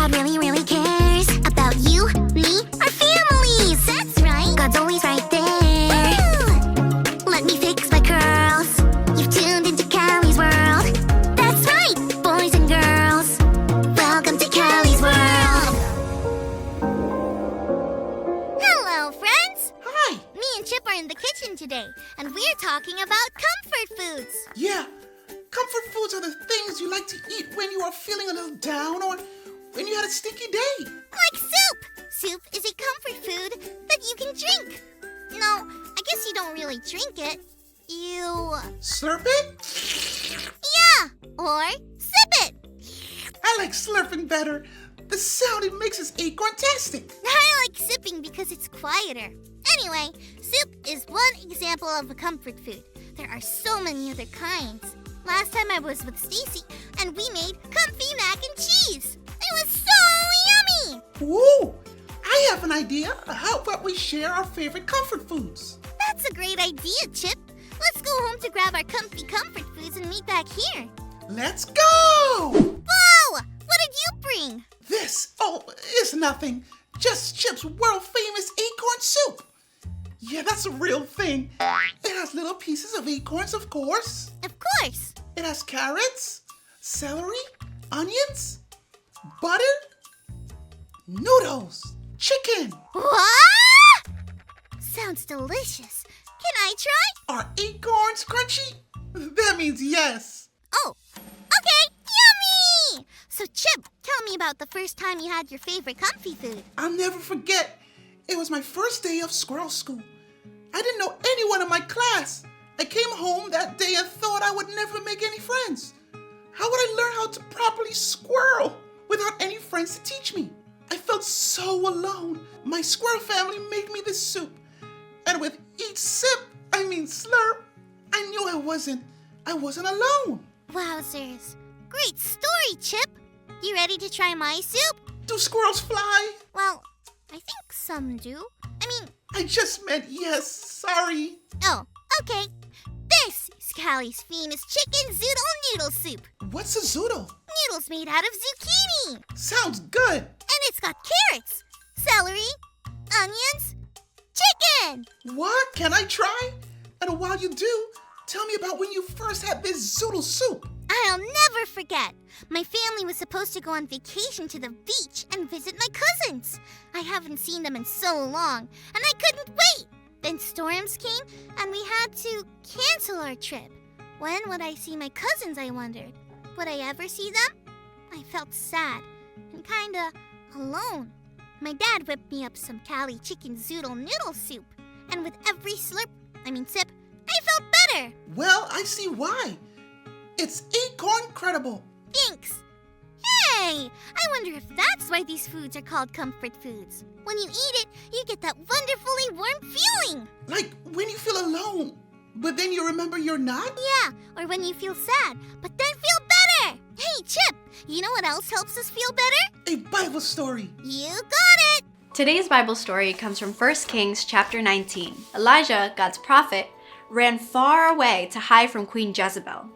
God really, really cares about you, me, our families. That's right. God's always right there. Woo! Let me fix my curls. You've tuned into Callie's world. That's right, boys and girls. Welcome to Callie's world. Hello, friends. Hi. Me and Chip are in the kitchen today, and we're talking about comfort foods. Yeah, comfort foods are the things you like to eat when you are feeling a little down or when you had a stinky day. Like soup. Soup is a comfort food that you can drink. No, I guess you don't really drink it. You... Slurp it? Yeah, or sip it. I like slurping better. The sound it makes is acorn-tastic. I like sipping because it's quieter. Anyway, soup is one example of a comfort food. There are so many other kinds. Last time I was with Stacy, and we made comfy mac and cheese. It was so yummy! Ooh, I have an idea. How about we share our favorite comfort foods? That's a great idea, Chip. Let's go home to grab our comfy comfort foods and meet back here. Let's go! Whoa! What did you bring? This, is nothing. Just Chip's world-famous acorn soup. Yeah, that's a real thing. It has little pieces of acorns, of course. Of course. It has carrots, celery, onions, butter, noodles, chicken. What? Sounds delicious. Can I try? Are acorns crunchy? That means yes. Oh, okay. Yummy! So, Chip, tell me about the first time you had your favorite comfy food. I'll never forget. It was my first day of squirrel school. I didn't know anyone in my class. I came home that day and thought I would never make any friends. How would I learn how to properly squirrel without any friends to teach me? I felt so alone. My squirrel family made me this soup. And with each slurp, I knew I wasn't alone. Wowzers. Great story, Chip. You ready to try my soup? Do squirrels fly? Well, I think some do. I just meant yes, sorry. Oh, okay. This is Callie's famous chicken zoodle noodle soup. What's a zoodle? Noodles made out of zucchini. Sounds good. And it's got carrots, celery, onions, chicken. What? Can I try? And while you do, tell me about when you first had this zoodle soup. I'll never forget. My family was supposed to go on vacation to the beach and visit my cousins. I haven't seen them in so long, and I couldn't wait. Then storms came, and we had to cancel our trip. When would I see my cousins, I wondered. Would I ever see them? I felt sad and kinda alone. My dad whipped me up some Callie chicken zoodle noodle soup, and with every sip, I felt better. Well, I see why. It's acorn credible. Thanks. Hey, I wonder if that's why these foods are called comfort foods. When you eat it, you get that wonderfully warm feeling. Like when you feel alone, but then you remember you're not? Yeah, or when you feel sad, but then feel better. Hey, Chip, you know what else helps us feel better? A Bible story. You got it. Today's Bible story comes from 1 Kings chapter 19. Elijah, God's prophet, ran far away to hide from Queen Jezebel.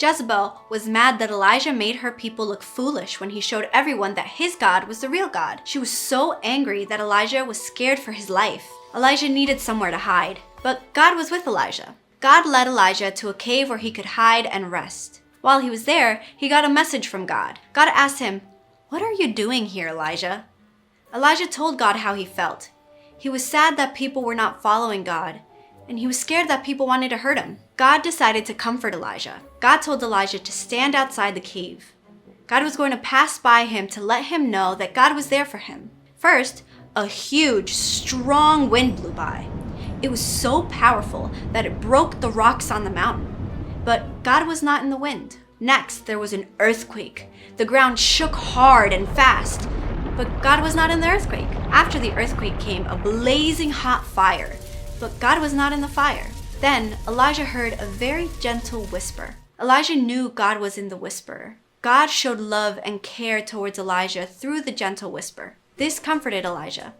Jezebel was mad that Elijah made her people look foolish when he showed everyone that his God was the real God. She was so angry that Elijah was scared for his life. Elijah needed somewhere to hide, but God was with Elijah. God led Elijah to a cave where he could hide and rest. While he was there, he got a message from God. God asked him, "What are you doing here, Elijah?" Elijah told God how he felt. He was sad that people were not following God, and he was scared that people wanted to hurt him. God decided to comfort Elijah. God told Elijah to stand outside the cave. God was going to pass by him to let him know that God was there for him. First, a huge, strong wind blew by. It was so powerful that it broke the rocks on the mountain. But God was not in the wind. Next, there was an earthquake. The ground shook hard and fast. But God was not in the earthquake. After the earthquake came a blazing hot fire. But God was not in the fire. Then Elijah heard a very gentle whisper. Elijah knew God was in the whisper. God showed love and care towards Elijah through the gentle whisper. This comforted Elijah.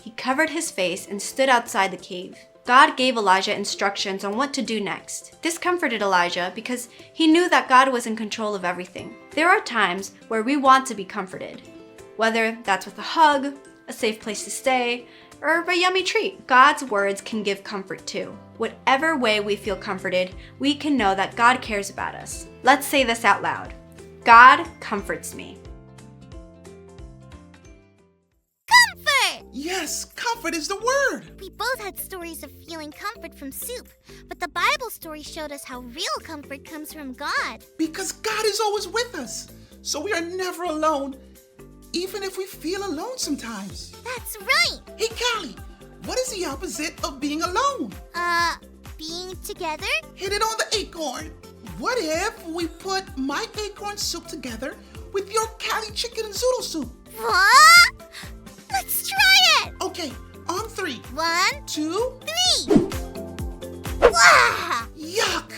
He covered his face and stood outside the cave. God gave Elijah instructions on what to do next. This comforted Elijah because he knew that God was in control of everything. There are times where we want to be comforted. Whether that's with a hug, a safe place to stay, or a yummy treat, God's words can give comfort too. Whatever way we feel comforted, we can know that God cares about us. Let's say this out loud. God comforts me. Comfort! Yes, comfort is the word. We both had stories of feeling comfort from soup, but the Bible story showed us how real comfort comes from God. Because God is always with us, so we are never alone, even if we feel alone sometimes. That's right. Hey, Callie, what is the opposite of being alone? Being together? Hit it on the acorn. What if we put my acorn soup together with your Callie chicken and zoodle soup? What? Let's try it! Okay, on 3. 1, 2. 3! Wow! Yuck!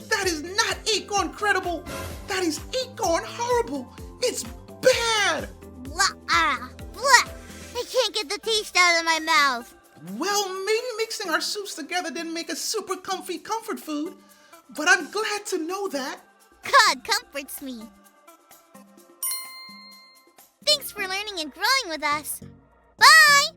That is not acorn credible. That is acorn horrible. It's bad. Blah! I can't get the taste out of my mouth. Well, maybe mixing our soups together didn't make a super comfy comfort food, but I'm glad to know that. God comforts me. Thanks for learning and growing with us. Bye!